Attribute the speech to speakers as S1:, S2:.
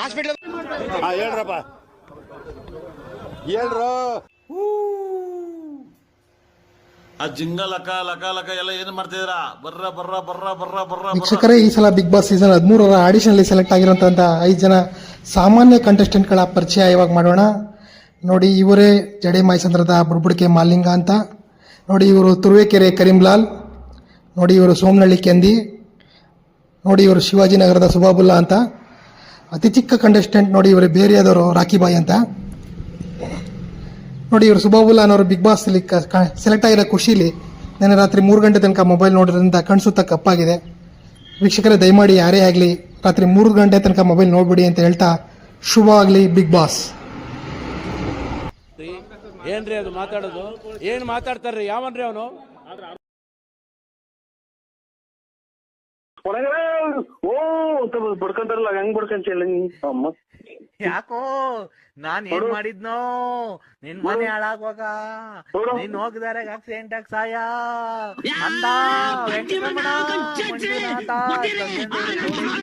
S1: Hospital ಹೇಳ್ರಪ್ಪ ಹೇಳ್ರು.
S2: ಆ ಜಿಂಗ ಲಕ ಲಕ ಲಕ ಎಲ್ಲ ಏನ್ ಮಾಡ್ತಿದ್ದೀರಾ? ಬರ್ರ ಬರ್ರ ಬರ್ರ ಬರ್ರ ಬರ್ರ.
S3: ವೀಕ್ಷಕರೇ, ಈ ಸಲ ಬಿಗ್ ಬಾಸ್ ಸೀಸನ್ 13ರ ಆಡಿಷನ್ ಸೆಲೆಕ್ಟ್ ಆಗಿರುವಂತ 5 ಜನ ಸಾಮಾನ್ಯ ಕಂಟೆಸ್ಟೆಂಟ್ಗಳ ಪರಿಚಯ ಇವಾಗ ಮಾಡೋಣ. ನೋಡಿ, ಇವರೇ ಜಡೆ ಮಾಯಸಂದ್ರದ ಬುಡ್ಬುಡಿಕೆ ಮಾಲಿಂಗ ಅಂತ. ನೋಡಿ, ಇವರು ತುರುವೇಕೆರೆ ಕರೀಂಲಾಲ್. ನೋಡಿ, ಇವರು ಸೋಮನಹಳ್ಳಿ ಕೆಂದಿ. ನೋಡಿ, ಇವರು ಶಿವಾಜಿನಗರದ ಸುಬಾಬುಲ್ಲಾ ಅಂತ. ಅತಿ ಚಿಕ್ಕ ಕಂಟೆಸ್ಟೆಂಟ್ ನೋಡಿ, ಇವರು ಬೇರೆಯಾದವರು ರಾಕಿಬಾಯಿ ಅಂತ. ನೋಡಿ, ಇವರು ಸುಬಾಬುಲ್ಲಾ ಅನ್ನೋರು ಬಿಗ್ ಬಾಸ್ ಸೆಲೆಕ್ಟ್ ಆಗಿರೋ ಖುಷಿಲಿ ನೆನ್ನೆ ರಾತ್ರಿ 3 ಗಂಟೆ ತನಕ ಮೊಬೈಲ್ ನೋಡೋದ್ರಿಂದ ಕಣ್ಸುತ್ತ ಕಪ್ಪಾಗಿದೆ. ವೀಕ್ಷಕರೇ, ದಯಮಾಡಿ ಯಾರೇ ಆಗಲಿ ರಾತ್ರಿ 3 ಗಂಟೆ ತನಕ ಮೊಬೈಲ್ ನೋಡ್ಬಿಡಿ ಅಂತ ಹೇಳ್ತಾ, ಶುಭ ಆಗಲಿ ಬಿಗ್ ಬಾಸ್.
S4: ಏನ್ರಿ ಅದು ಮಾತಾಡೋದು? ಏನ್ ಮಾತಾಡ್ತಾರ್ರಿ? ಯಾವನ್ರಿ ಅವನು?
S5: ಬಡ್ಕೊಂತಾರಲ್ಲ ಹೆಂಗ್ ಬಡ್ಕೊಂತಿಲ್ಲ ಅಮ್ಮ.
S1: ಯಾಕೋ ನಾನ್ ಏನ್ ಮಾಡಿದ್ನೋ? ನಿನ್ ಮನೆ ಹಾಳಾಗುವಾಗ ನೀನ್ ಹೋಗಿದಾರೆ ಆಕ್ಸಿಡೆಂಟ್ ಆಗಿ ಸಾಯ ಅಂದ ವೆಂಕಟರಮಣ ಮಂಜುನಾಥ